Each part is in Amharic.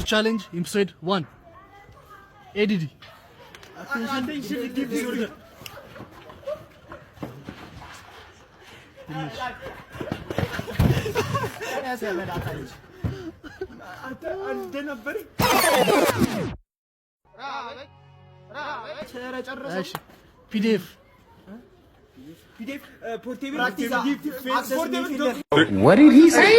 challenge episode 1. ADD. Attention disorder. PDF. Portable. What did he say?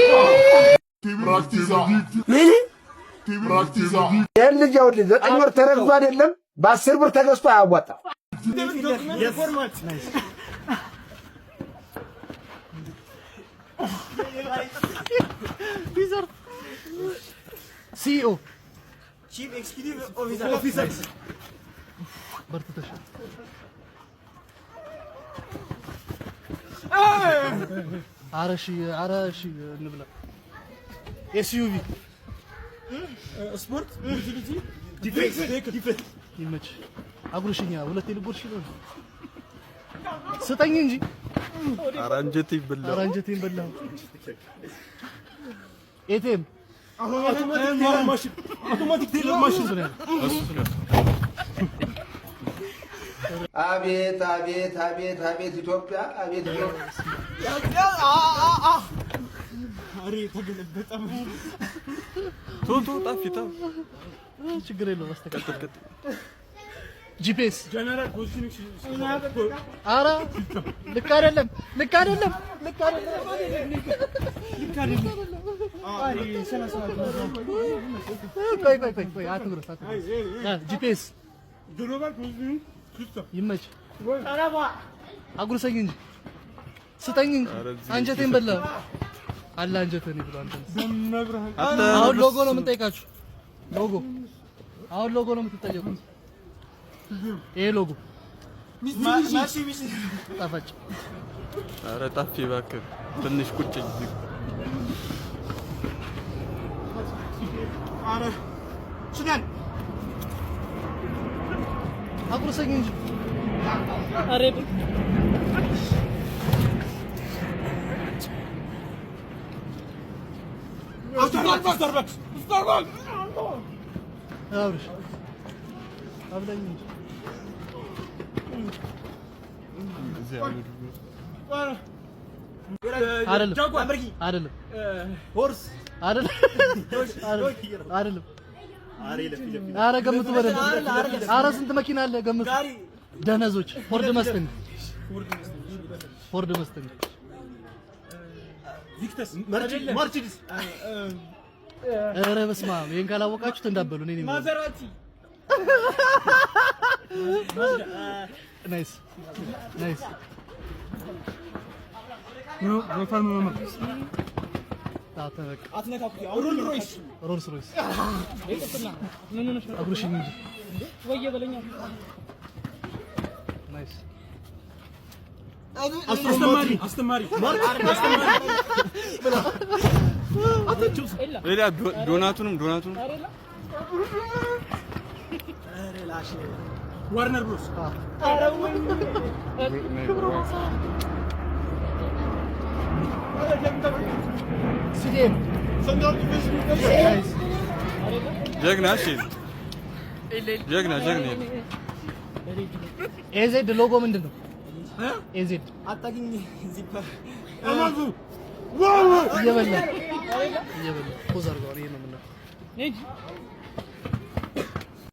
የልጅ ያውልኝ 9 ወር ተረግዞ አይደለም በ10 ብር ተገዝቶ አያዋጣም። CEO. Chief Executive Officer. በርተተሽ አረሺ እንብላ። SUV ስፖርት ዩቲሊቲ ዲፌንስ ይመች። አጉርሽኛ ሁለት ልቦርሽ ነው ስጠኝ እንጂ አራንጀቴ ይበላል። ኤቲኤም አውቶማቲክ ቴለር ማሽን አቤት አቤት አቤት አቤት ኢትዮጵያ አቤት አሬ ተገለበጠ። ቶቶ ጣፊታ ችግር የለውም አስተካክል። ጂፒኤስ ጀነራል ፖዚሽን አራ ልክ አይደለም። ቆይ አትምረስ። ጂፒኤስ ግሎባል ፖዚሽን ይመች። አጉርሰኝ እንጂ ስጠኝ እንጂ አንጀቴን በላ አለ አንጀቴን ይብላል። አሁን ሎጎ ነው የምንጠይቃችሁ። ሎጎ ነው የምትጠየቁት። ይሄ ሎጎ ጣፋጭ። ኧረ ጣፊ እባክህ ትንሽ ቁጭ ይዝግ። አረ ሱዳን አጉርሰኝ እንጂ አሬ ስታርባክስ አብረሽ አብለኝ እንጂ አይደለም ሆርስ አይደለም። ኧረ ገምቱ በደንብ። ኧረ ስንት መኪና አለ ገምቱ። ደነዞች ፎርድ መስተንግ ቪክተስ ማርቸዲስ ኧረ በስመ አብ ይሄን ካላወቃችሁት እንዳበሉ እኔ ነኝ። ማዘራቲ ናይስ ሮልስ ሮይስ አጉርሽኝ እንጂ ናይስ አስተማሪ ሌላ ዶናቱንም ዋርነር ብሮስ ሲዲኤም ጀግና። እሺ ጀግና ኤዜድ ሎጎ ምንድን ነው? ኤዜድ አጣግኝ ዚፐር እየበላ ፖዝ አድርገዋል። ይሄ ነው የምንለው።